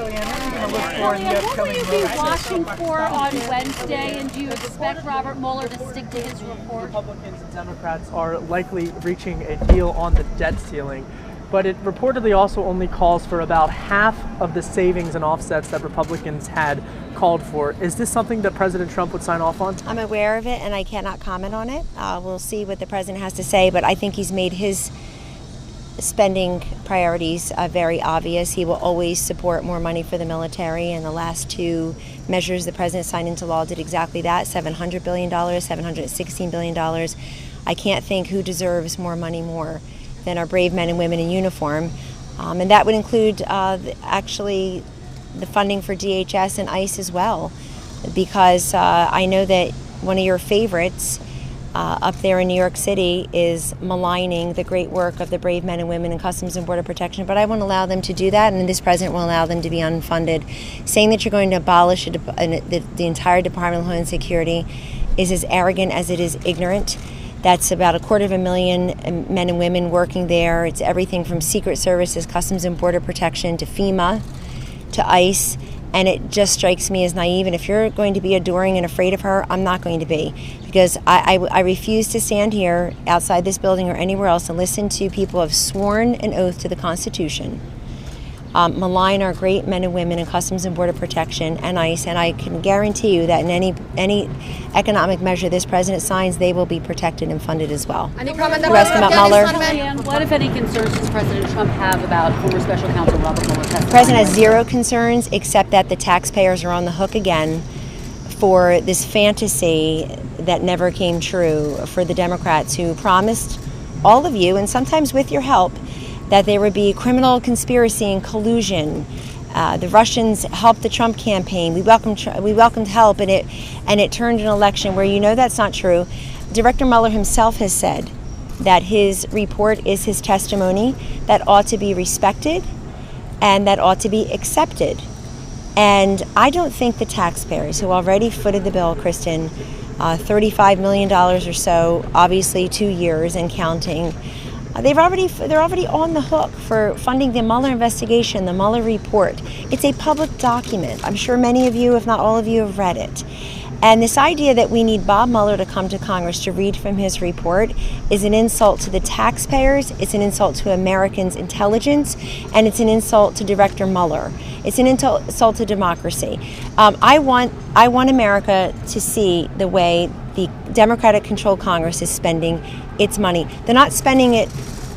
Kellyanne, what will you be watching for on Wednesday, and do you expect Robert Mueller to stick to his report? Republicans and Democrats are likely reaching a deal on the debt ceiling, but it reportedly also only calls for about half of the savings and offsets that Republicans had called for. Is this something that President Trump would sign off on? I'm aware of it, and I cannot comment on it. We'll see what the president has to say, but I think he's made his spending priorities very obvious. He will always support more money for the military, and the last two measures the president signed into law did exactly that, $700 billion, $716 billion. I can't think who deserves more money more than our brave men and women in uniform. And that would include actually the funding for DHS and ICE as well, because I know that one of your favorites up there in New York City is maligning the great work of the brave men and women in Customs and Border Protection, but I won't allow them to do that, and this president will allow them to be unfunded. Saying that you're going to abolish the entire Department of Homeland Security is as arrogant as it is ignorant. That's about 250,000 men and women working there. It's everything from Secret Services, Customs and Border Protection, to FEMA, to ICE. And it just strikes me as naive. And if you're going to be adoring and afraid of her, I'm not going to be. Because I refuse to stand here outside this building or anywhere else and listen to people who have sworn an oath to the Constitution malign our great men and women in Customs and Border Protection and ICE. And I can guarantee you that in any economic measure this president signs, they will be protected and funded as well. Any comment about Mueller? What, if any, concerns does President Trump have about former Special Counsel Robert Mueller testifying? The president has zero concerns, except that the taxpayers are on the hook again for this fantasy that never came true for the Democrats, who promised all of you, and sometimes with your help, that there would be criminal conspiracy and collusion. The Russians helped the Trump campaign. We welcomed help, and it turned an election where you know that's not true. Director Mueller himself has said that his report is his testimony that ought to be respected and that ought to be accepted. And I don't think the taxpayers, who already footed the bill, Kristen, $35 million or so, obviously 2 years and counting, they're already on the hook for funding the Mueller investigation, the Mueller report. It's a public document. I'm sure many of you, if not all of you, have read it. And this idea that we need Bob Mueller to come to Congress to read from his report is an insult to the taxpayers, it's an insult to Americans' intelligence, and it's an insult to Director Mueller. It's an insult to democracy. I want America to see the way the Democratic-controlled Congress is spending its money. They're not spending it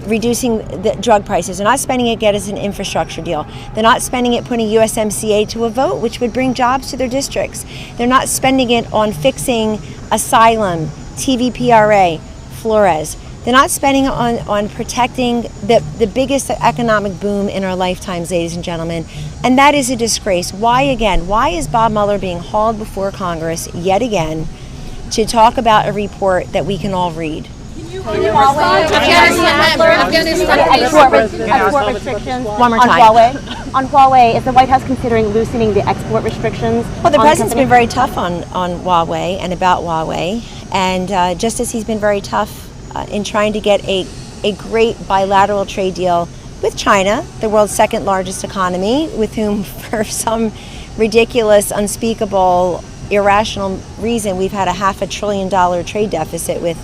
reducing the drug prices. They're not spending it get us an infrastructure deal. They're not spending it putting USMCA to a vote, which would bring jobs to their districts. They're not spending it on fixing asylum, TVPRA, Flores. They're not spending it on protecting the biggest economic boom in our lifetimes, ladies and gentlemen. And that is a disgrace. Why again? Why is Bob Mueller being hauled before Congress yet again to talk about a report that we can all read? Can you respond to export restrictions One more on time. Huawei? On Huawei, is the White House considering loosening the export restrictions? Well, the president's been very tough on Huawei and about Huawei, and just as he's been very tough in trying to get a great bilateral trade deal with China, the world's second largest economy, with whom for some ridiculous, unspeakable, irrational reason we've had a $500 billion trade deficit with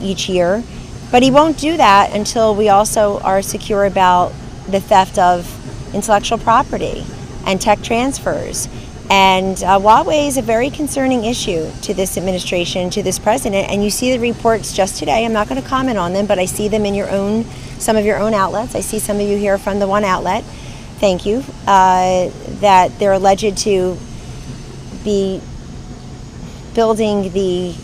each year. But he won't do that until we also are secure about the theft of intellectual property and tech transfers. And Huawei is a very concerning issue to this administration, to this president. And you see the reports just today. I'm not going to comment on them, but I see them in some of your own outlets. I see some of you here from the one outlet. Thank you. That they're alleged to be building the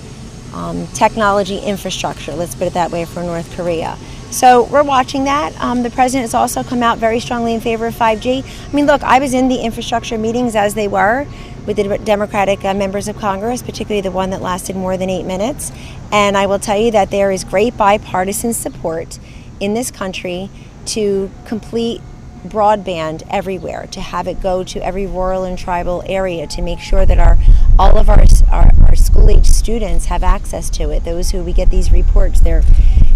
technology infrastructure, let's put it that way, for North Korea. So we're watching that. The president has also come out very strongly in favor of 5G. I mean, look, I was in the infrastructure meetings as they were with the Democratic members of Congress, particularly the one that lasted more than 8 minutes. And I will tell you that there is great bipartisan support in this country to complete broadband everywhere, to have it go to every rural and tribal area, to make sure that all of our school-age students have access to it. Those who we get these reports, they're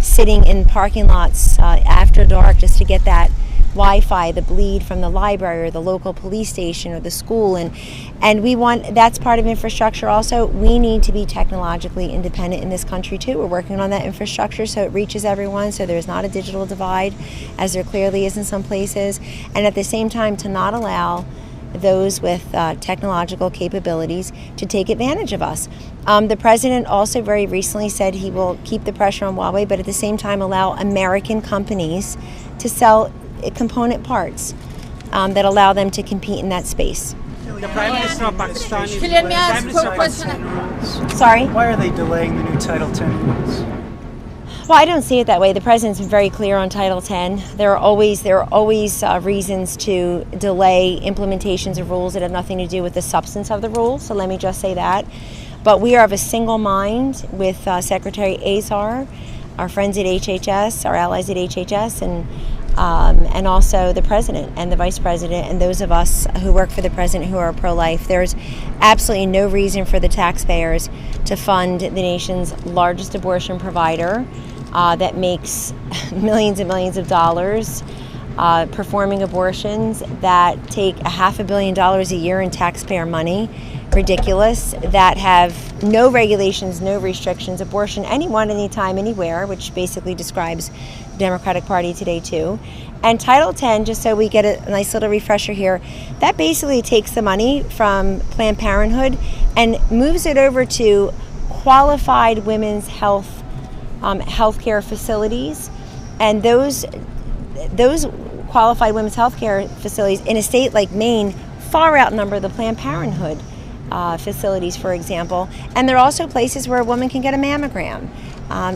sitting in parking lots after dark just to get that Wi-Fi, the bleed from the library or the local police station or the school, and we want, that's part of infrastructure also. We need to be technologically independent in this country too. We're working on that infrastructure so it reaches everyone, so there's not a digital divide as there clearly is in some places, and at the same time to not allow those with technological capabilities to take advantage of us. The president also very recently said he will keep the pressure on Huawei, but at the same time allow American companies to sell component parts that allow them to compete in that space. The Prime Minister of Pakistan is Kellyanne, may I ask for a question? Sorry? Why are they delaying the new Title 10 rules? Well, I don't see it that way. The president's been very clear on Title 10. There are always reasons to delay implementations of rules that have nothing to do with the substance of the rules. So let me just say that. But we are of a single mind with Secretary Azar, our friends at HHS, our allies at HHS, and also the president and the vice president and those of us who work for the president who are pro-life. There's absolutely no reason for the taxpayers to fund the nation's largest abortion provider that makes millions and millions of dollars performing abortions that take $500 million a year in taxpayer money, ridiculous, that have no regulations, no restrictions, abortion anyone, anytime, anywhere, which basically describes the Democratic Party today too. And Title 10, just so we get a nice little refresher here, that basically takes the money from Planned Parenthood and moves it over to qualified women's healthcare facilities, and those qualified women's healthcare facilities in a state like Maine far outnumber the Planned Parenthood facilities, for example. And there are also places where a woman can get a mammogram.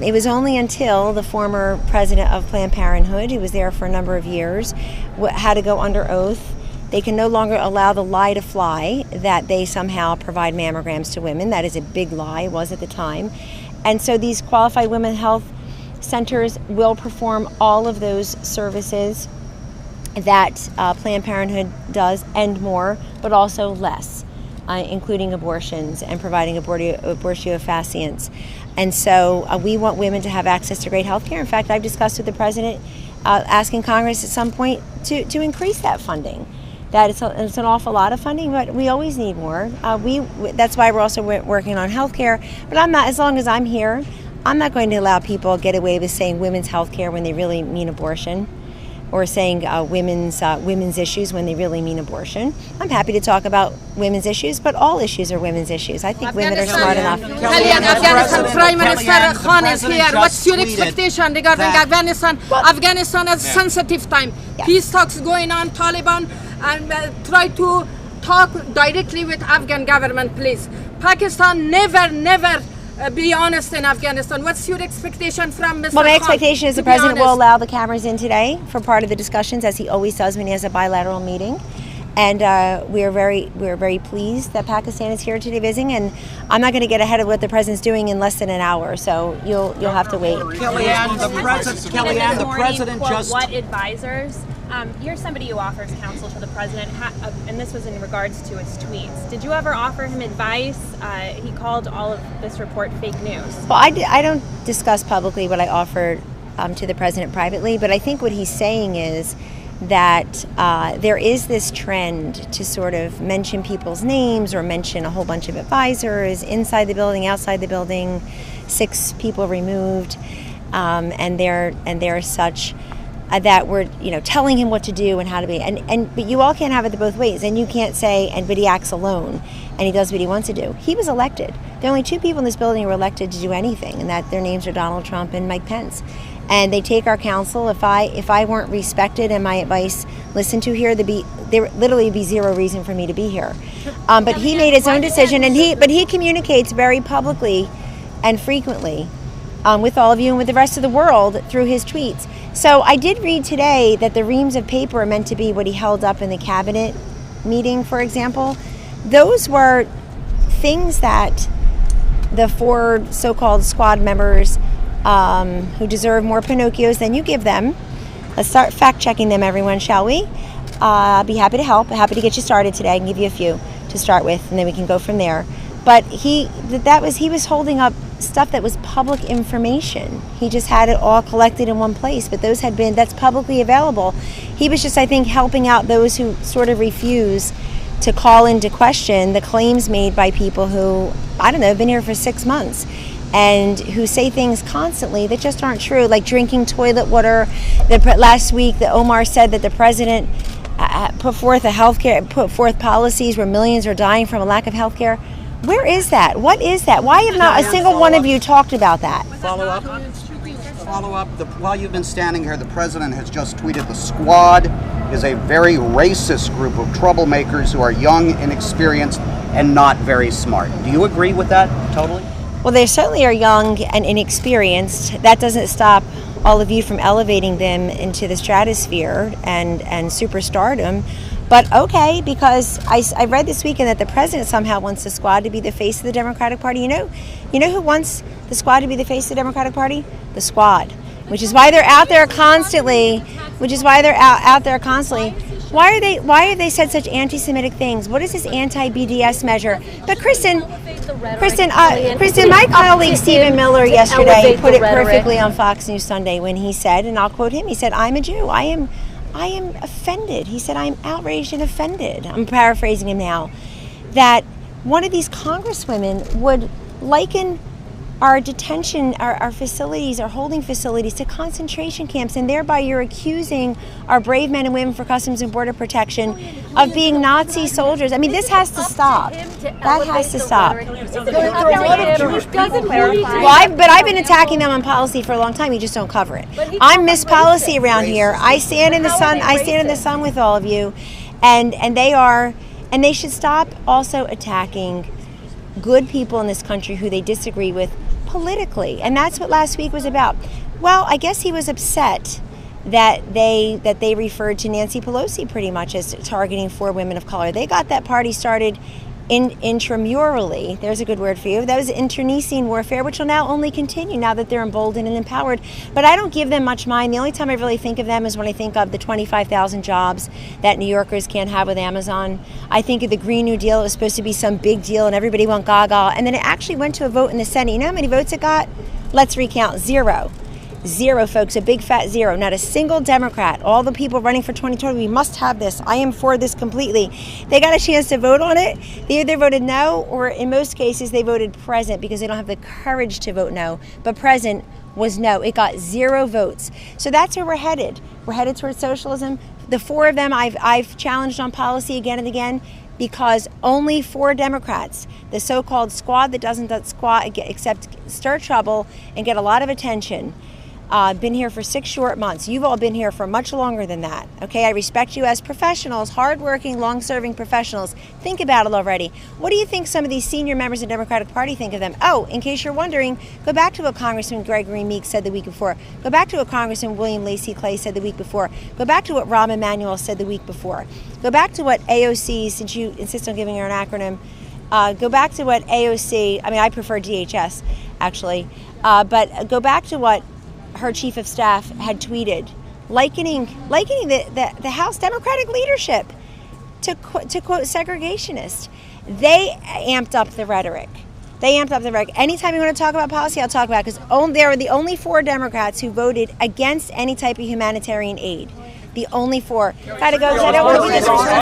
It was only until the former president of Planned Parenthood, who was there for a number of years, had to go under oath. They can no longer allow the lie to fly that they somehow provide mammograms to women. That is a big lie, it was at the time. And so these qualified women health centers will perform all of those services that Planned Parenthood does and more, but also less, including abortions and providing abortifacients. And so we want women to have access to great health care. In fact, I've discussed with the president asking Congress at some point to increase that funding. That it's an awful lot of funding, but we always need more. That's why we're also working on health care. But I'm not, as long as I'm here, I'm not going to allow people to get away with saying women's health care when they really mean abortion, or saying women's issues when they really mean abortion. I'm happy to talk about women's issues, but all issues are women's issues. I think women are smart enough. Kellyanne, Afghanistan Prime Minister Khan is here. What's your expectation regarding Afghanistan? Afghanistan is a sensitive time. Yes. Peace talks going on, Taliban, and try to talk directly with Afghan government, please. Pakistan never be honest in Afghanistan. What's your expectation from Mr. Well, my Khan, expectation is the to be president will honest? allow the cameras in today for part of the discussions, as he always does when he has a bilateral meeting. And we are very pleased that Pakistan is here today visiting. And I'm not going to get ahead of what the president's doing in less than an hour, so you'll have to wait. Kellyanne, the president just... What advisors? You're somebody who offers counsel to the president, and this was in regards to his tweets. Did you ever offer him advice? He called all of this report fake news. Well, I don't discuss publicly what I offered to the president privately, but I think what he's saying is that there is this trend to sort of mention people's names or mention a whole bunch of advisors inside the building, outside the building, 6 people removed, and they're such that we're telling him what to do and how to be, but you all can't have it both ways, and you can't say but he acts alone and he does what he wants to do. He was elected. There are only 2 people in this building who were elected to do anything, and that their names are Donald Trump and Mike Pence. And they take our counsel. If I weren't respected and my advice listened to here, there would literally be zero reason for me to be here. But he made his own decision, and he communicates very publicly and frequently with all of you and with the rest of the world through his tweets. So I did read today that the reams of paper are meant to be what he held up in the cabinet meeting, for example. Those were things that the 4 so-called squad members who deserve more Pinocchios than you give them. Let's start fact-checking them, everyone, shall we? I'll be happy to help. Happy to get you started today. I can give you a few to start with, and then we can go from there. But he was holding up stuff that was public information. He just had it all collected in one place, but that's publicly available. He was just, I think, helping out those who sort of refuse to call into question the claims made by people who, I don't know, have been here for 6 months and who say things constantly that just aren't true, like drinking toilet water. Last week, Omar said that the president put forth policies where millions are dying from a lack of health care. Where is that? What is that? Why have not a single one of you talked about that? Follow up. While you've been standing here, the president has just tweeted the squad is a very racist group of troublemakers who are young, inexperienced, and not very smart. Do you agree with that totally? Well, they certainly are young and inexperienced. That doesn't stop all of you from elevating them into the stratosphere and superstardom. But okay, because I read this weekend that the president somehow wants the squad to be the face of the Democratic Party. You know who wants the squad to be the face of the Democratic Party? The squad, which is why they're out there constantly. Why have they said such anti-Semitic things? What is this anti-BDS measure? But Kristen, my colleague Stephen Miller yesterday put it perfectly on Fox News Sunday when he said, and I'll quote him, he said, "I'm a Jew. I am offended." He said, "I'm outraged and offended." I'm paraphrasing him now. That one of these congresswomen would liken our detention, our facilities, our holding facilities to concentration camps, and thereby you're accusing our brave men and women for Customs and Border Protection of being Nazi soldiers. I mean, this has to stop. That has to stop. But I've been attacking them on policy for a long time. You just don't cover it. I'm Miss Policy around here. I stand in the sun. I stand in the sun with all of you, and they should stop also attacking good people in this country who they disagree with politically. And that's what last week was about. Well, I guess he was upset that they referred to Nancy Pelosi pretty much as targeting 4 women of color. They got that party started intramurally. There's a good word for you. That was internecine warfare, which will now only continue now that they're emboldened and empowered. But I don't give them much mind. The only time I really think of them is when I think of the 25,000 jobs that New Yorkers can't have with Amazon. I think of the Green New Deal. It was supposed to be some big deal and everybody went gaga. And then it actually went to a vote in the Senate. You know how many votes it got? Let's recount. 0. 0, folks, a big fat 0. Not a single Democrat. All the people running for 2020, we must have this. I am for this completely. They got a chance to vote on it. They either voted no, or in most cases they voted present because they don't have the courage to vote no. But present was no. It got 0 votes. So that's where we're headed. We're headed towards socialism. The 4 of them I've challenged on policy again and again, because only 4 Democrats, the so-called squad that doesn't except stir trouble and get a lot of attention, been here for 6 short months. You've all been here for much longer than that. Okay, I respect you as professionals, hardworking, long-serving professionals. Think about it already. What do you think some of these senior members of the Democratic Party think of them? Oh, in case you're wondering, go back to what Congressman Gregory Meeks said the week before. Go back to what Congressman William Lacey Clay said the week before. Go back to what Rahm Emanuel said the week before. Go back to what AOC, since you insist on giving her an acronym, go back to what AOC, I prefer DHS, actually, but go back to what her chief of staff had tweeted, likening the House Democratic leadership to quote segregationist. They amped up the rhetoric. Anytime you want to talk about policy, I'll talk about it, because they were the only 4 Democrats who voted against any type of humanitarian aid. The only 4. Gotta go, because I don't want to be disrespectful.